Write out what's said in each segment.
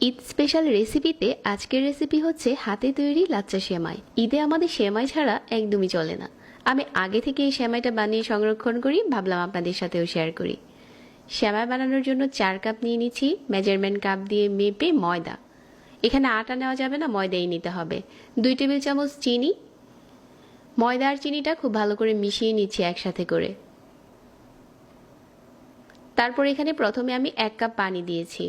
Eid special রেসিপিতে আজকের recipe হচ্ছে হাতে তৈরি লাচ্চা সেমাই। ঈদে আমাদের সেমাই ছাড়া একদমই চলে না। আমি আগে থেকে এই সেমাইটা বানিয়ে সংরক্ষণ করি, ভাবলাম আপনাদের সাথেও শেয়ার করি। সেমাই বানানোর জন্য 4 কাপ নিয়ে নিচ্ছি। মেজারমেন্ট কাপ দিয়ে মেপে ময়দা, এখানে আটা নেওয়া যাবে না, ময়দাই নিতে হবে। 2 টেবিল চামচ চিনি। ময়দা আর চিনিটা খুব ভালো করে মিশিয়ে নিচ্ছি একসাথে করে। তারপর এখানে প্রথমে আমি 1 কাপ পানি দিয়েছি,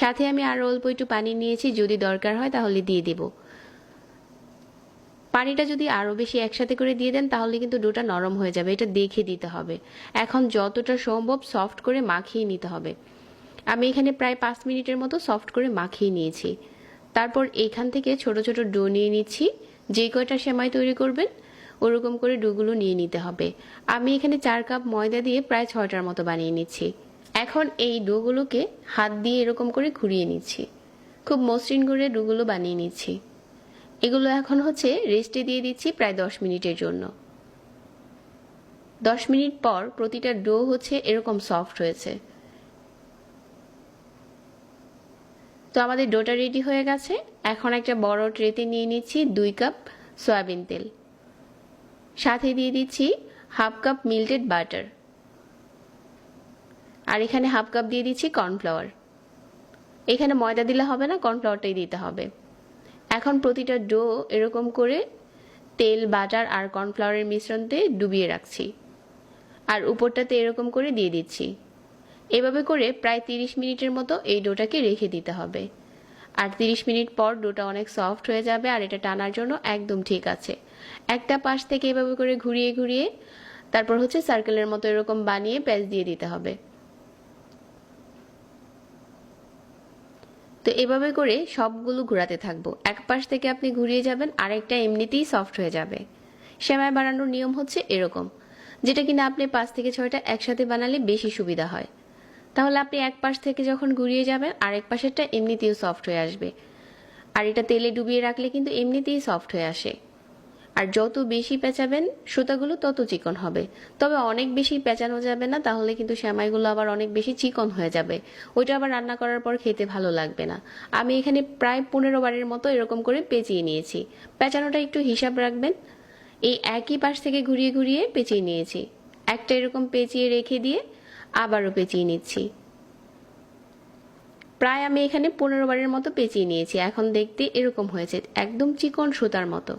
সাথে আমি আরো অল্প একটু পানি নিয়েছি, যদি দরকার হয় তাহলে দিয়ে দেব। পানিটা যদি আরো বেশি একসাথে করে দিয়ে দেন তাহলে কিন্তু ডোটা নরম হয়ে যাবে, এটা দেখে দিতে হবে। এখন যতটা সম্ভব সফট করে মাখিয়ে নিতে হবে। আমি এখানে প্রায় 5 মিনিটের মতো সফট করে মাখিয়ে নিয়েছি। তারপর এখান থেকে ছোট ছোট ডো নিয়ে নিচ্ছি। যে কয়টা সেমাই তৈরি করবেন ওরকম করে ডোগুলো নিয়ে নিতে হবে। আমি এখানে 4 কাপ ময়দা দিয়ে প্রায় 6টার মতো বানিয়ে নিচ্ছি। এখন এই ডোগুলোকে হাত দিয়ে এরকম করে ঘুরিয়ে নিচ্ছি, খুব মসৃণ করে ডোগুলো বানিয়ে নিচ্ছি। এগুলো এখন হচ্ছে রেস্টে দিয়ে দিচ্ছি প্রায় 10 মিনিটের জন্য। 10 মিনিট পর প্রতিটা ডো হচ্ছে এরকম সফট হয়েছে। তো আমাদের ডোটা রেডি হয়ে গেছে। এখন একটা বড় ট্রেতে নিয়ে নিচ্ছি 2 কাপ সয়াবিন তেল, সাথে দিয়ে দিচ্ছি হাফ কাপ মিল্টেড বাটার, আর এখানে হাফ কাপ দিয়ে দিচ্ছি কর্নফ্লাওয়ার। এখানে ময়দা দিলে হবে না, কর্নফ্লাওয়ারটাই দিতে হবে। এখন প্রতিটা ডো এরকম করে তেল, বাটার আর কর্নফ্লাওয়ারের মিশ্রণতে ডুবিয়ে রাখছি, আর উপরটাতে এরকম করে দিয়ে দিচ্ছি। এভাবে করে প্রায় 30 মিনিটের মতো এই ডোটাকে রেখে দিতে হবে। আর 30 মিনিট পর ডোটা অনেক সফট হয়ে যাবে, আর এটা টানার জন্য একদম ঠিক আছে। একটা পাশ থেকে এভাবে করে ঘুরিয়ে ঘুরিয়ে তারপর হচ্ছে সার্কেলের মতো এরকম বানিয়ে প্যাচ দিয়ে দিতে হবে। তো এভাবে করে সবগুলো ঘোরাতে থাকবো। এক পাশ থেকে আপনি ঘুরিয়ে যাবেন, আরেকটা এমনিতেই সফট হয়ে যাবে। সেমাই বানানোর নিয়ম হচ্ছে এরকম, যেটা কিনা আপনি 5 থেকে 6টা একসাথে বানালে বেশি সুবিধা হয়। তাহলে আপনি এক পাশ থেকে যখন ঘুরিয়ে যাবেন আরেক পাশেরটা এমনিতেই সফট হয়ে আসবে। আর এটা তেলে ডুবিয়ে রাখলে কিন্তু এমনিতেই সফট হয়ে আসে। আর যত বেশি পেঁচাবেন সুতাগুলো তত চিকন হবে। তবে অনেক বেশি পেঁচানো যাবে না, তাহলে কিন্তু সেমাইগুলো আবার অনেক বেশি চিকন হয়ে যাবে। ওইটা আবার রান্না করার পর খেতে ভালো লাগবে না। আমি এখানে প্রায় 15 বারের মতো এরকম করে পেঁচিয়ে নিয়েছি। পেঁচানোটা একটু হিসাব রাখবেন। এই একই পাশ থেকে ঘুরিয়ে ঘুরিয়ে পেঁচিয়ে নিয়েছি। একটা এরকম পেঁচিয়ে রেখে দিয়ে আবারও পেঁচিয়ে নিচ্ছি। প্রায় আমি এখানে 15 বারের মতো পেঁচিয়ে নিয়েছি। এখন দেখতে এরকম হয়েছে, একদম চিকন সুতার মতো।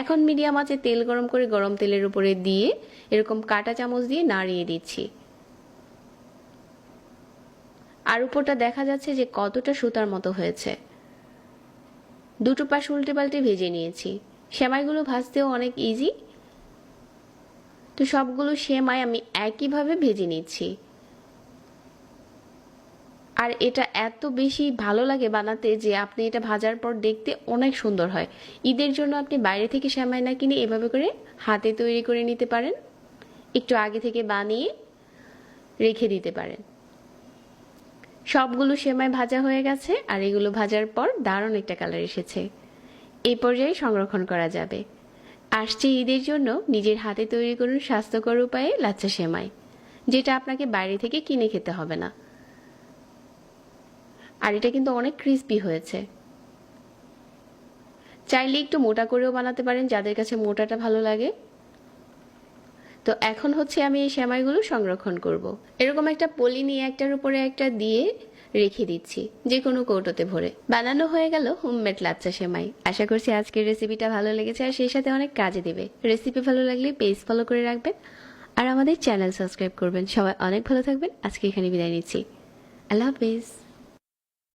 এখন মিডিয়াম আঁচে তেল গরম করে গরম তেলের উপরে দিয়ে এরকম কাঁটা চামচ দিয়ে নাড়িয়ে দিচ্ছি। আর উপরটা দেখা যাচ্ছে যে কতটা সুতার মতো হয়েছে। দুটো পাশ উল্টে পাল্টে ভেজে নিয়েছি। সেমাইগুলো ভাজতেও অনেক ইজি। তো সবগুলো সেমাই আমি একইভাবে ভেজে নিচ্ছি। আর এটা এত বেশি ভালো লাগে বানাতে যে আপনি এটা ভাজার পর দেখতে অনেক সুন্দর হয়। ঈদের জন্য আপনি বাইরে থেকে সেমাই না কিনে এভাবে করে হাতে তৈরি করে নিতে পারেন, একটু আগে থেকে বানিয়ে রেখে দিতে পারেন। সবগুলো সেমাই ভাজা হয়ে গেছে, আর এগুলো ভাজার পর দারুণ একটা কালার এসেছে। এই পর্যায়ে সংরক্ষণ করা যাবে। আসছে ঈদের জন্য নিজের হাতে তৈরি করুন স্বাস্থ্যকর উপায়ে লাচ্চা সেমাই, যেটা আপনাকে বাইরে থেকে কিনে খেতে হবে না। আর এটা কিন্তু অনেক ক্রিস্পি হয়েছে। চাইলে একটু মোটা করেও বানাতে পারেন, যাদের কাছে মোটাটা ভালো লাগে। তো এখন হচ্ছে আমি এই সেমাইগুলো সংরক্ষণ করব। এরকম একটা পলি নিয়ে একটার উপরে একটা দিয়ে রেখে দিচ্ছি, যে কোনো কৌটোতে ভরে। বানানো হয়ে গেল হোমমেড লাচ্চা সেমাই। আশা করছি আজকের রেসিপিটা ভালো লেগেছে আর সেই সাথে অনেক কাজে দেবে। রেসিপি ভালো লাগলে পেজ ফলো করে রাখবেন আর আমাদের চ্যানেল সাবস্ক্রাইব করবেন। সবাই অনেক ভালো থাকবেন। আজকে এখানে বিদায় নিচ্ছি। আল্লাহ হাফেজ।